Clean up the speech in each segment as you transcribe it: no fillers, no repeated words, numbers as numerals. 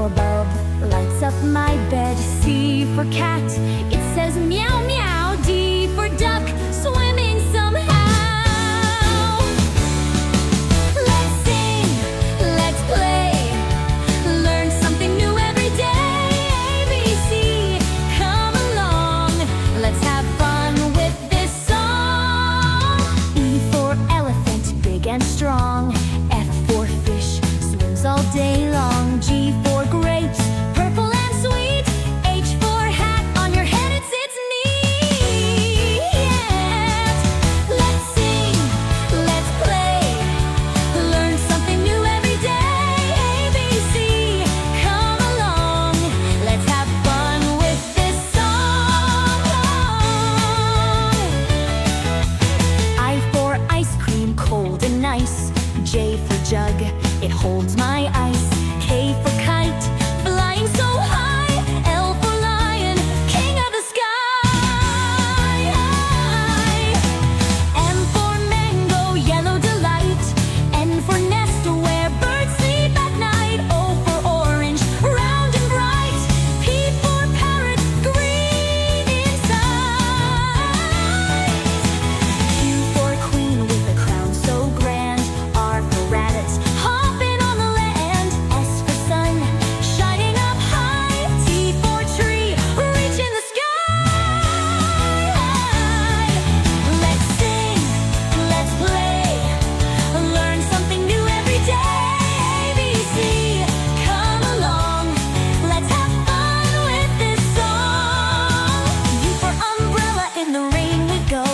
for bulb, lights up my bed. C for cat, it says meow meow. D for duck, swimming somehow. Let's sing, let's play, learn something new every day. A, B, C, come along, let's have fun with this song. E for elephant, big and strong. F for fish, swims all day long. G for grapes, purple and sweet. H for hat, on your head it sits neat. Let's sing, let's play, learn something new every day. A, B, C, come along, let's have fun with this song. I for ice cream, cold and nice. J for jug, it holds my ice. K for kite, flying so high. L for lion, king of the sky. M for mango, yellow delight. N for nest, where birds sleep at night. O for orange, round and bright. P for parrot, green inside. Q for queen, with a crown so grand. R for rabbit, hopping on the land. S for sun, shining up high. T for tree, reaching the sky. Let's sing, let's play, learn something new every day. A, B, C, come along, let's have fun with this song. U for umbrella, in the rain we go.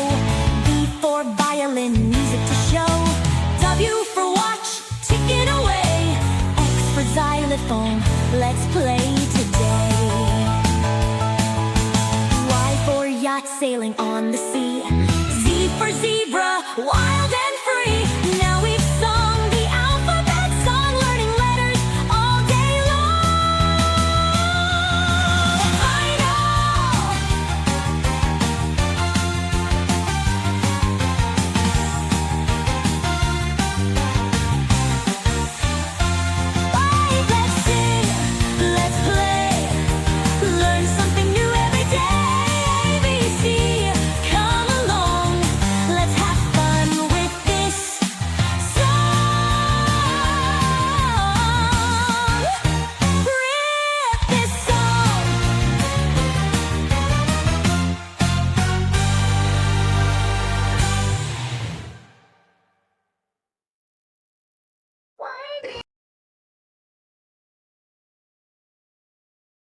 V for violin, music to show. W for watch, ticking away. X for xylophone, let's play today. Y for yacht, sailing on the sea.